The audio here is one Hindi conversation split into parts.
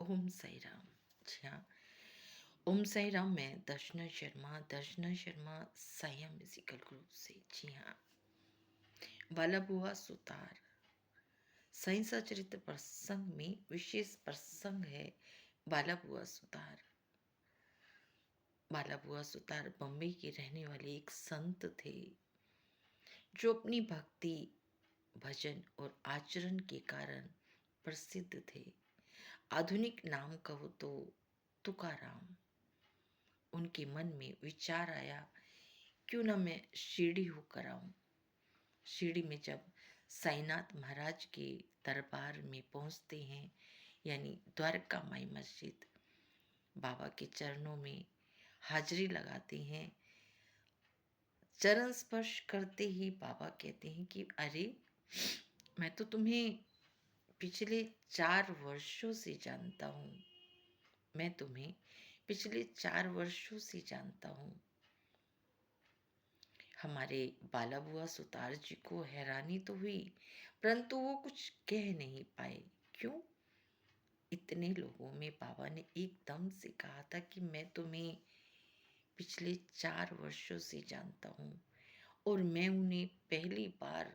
ओम साई राम। जी हाँ, ओम साई राम। मैं दर्शना शर्मा साया म्यूजिकल ग्रुप से। जी हाँ, बाला बुआ सुतार साईं सचरित्र प्रसंग में विशेष प्रसंग है। बाला बुआ सुतार। बाला बुआ सुतार बम्बई के रहने वाले एक संत थे जो अपनी भक्ति, भजन और आचरण के कारण प्रसिद्ध थे। आधुनिक नाम कहो तो तुकाराम। उनके मन में विचार आया, क्यों ना मैं शिरडी होकर आऊं। शिरडी में जब साईनाथ महाराज के दरबार में पहुंचते हैं, यानी द्वारका माई मस्जिद, बाबा के चरणों में हाजिरी लगाते हैं, चरण स्पर्श करते ही बाबा कहते हैं कि अरे, मैं तो तुम्हें पिछले 4 वर्षों से जानता हूँ। मैं तुम्हें पिछले 4 वर्षों से जानता हूँ। हमारे बाला बुआ सुतार जी को हैरानी तो हुई, परंतु वो कुछ कह नहीं पाए। क्यों? इतने लोगों में बाबा ने एकदम से कहा था कि मैं तुम्हें पिछले 4 वर्षों से जानता हूँ और मैं उन्हें पहली बार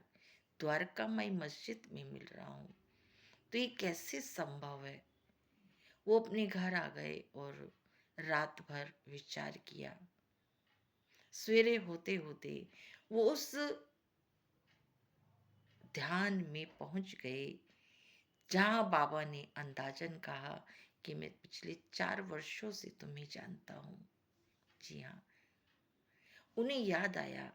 द्वारका माई मस्जिद में मिल रहा हूँ। तो ये कैसे संभव है? वो अपने घर आ गए और रात भर विचार किया। सवेरे होते होते वो उस ध्यान में पहुंच गए जहां बाबा ने अंदाजन कहा कि मैं पिछले 4 वर्षों से तुम्हें जानता हूं। जी हाँ, उन्हें याद आया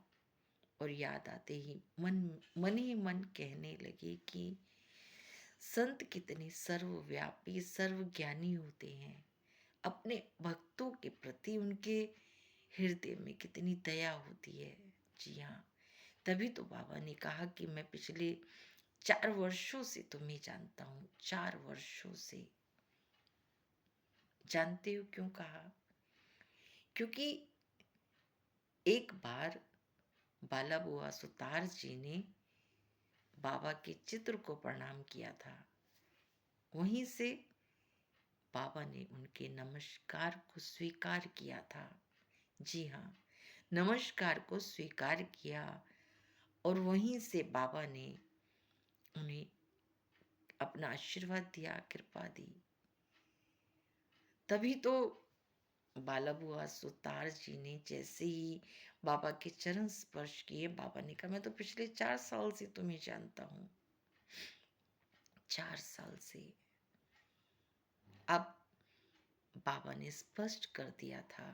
और याद आते ही मन ही मन कहने लगे कि संत कितने सर्वव्यापी, सर्वज्ञानी होते हैं। अपने भक्तों के प्रति उनके हृदय में कितनी दया होती है। जी हाँ, तभी तो बाबा ने कहा कि मैं पिछले 4 वर्षों से तुम्हें जानता हूं। 4 वर्षों से। जानते हो क्यों कहा? क्योंकि एक बार बाला बुआ सुतार जी ने बाबा के चित्र को प्रणाम किया था। वहीं से बाबा ने उनके नमस्कार को स्वीकार किया था। जी हाँ, नमस्कार को स्वीकार किया और वहीं से बाबा ने उन्हें अपना आशीर्वाद दिया, कृपा दी। तभी तो बाला बुआ सुतार जी ने जैसे ही बाबा के चरण स्पर्श किए, बाबा ने कहा मैं तो पिछले 4 साल से तुम्हें जानता हूं। 4 साल से। अब बाबा ने स्पष्ट कर दिया था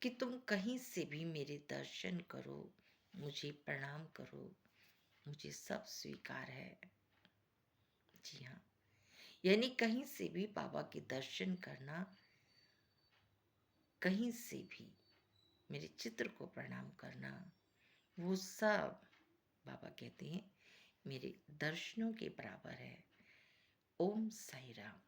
कि तुम कहीं से भी मेरे दर्शन करो, मुझे प्रणाम करो, मुझे सब स्वीकार है। जी हाँ, यानी कहीं से भी बाबा के दर्शन करना, कहीं से भी मेरे चित्र को प्रणाम करना, वो सब बाबा कहते हैं मेरे दर्शनों के बराबर है। ओम साई राम।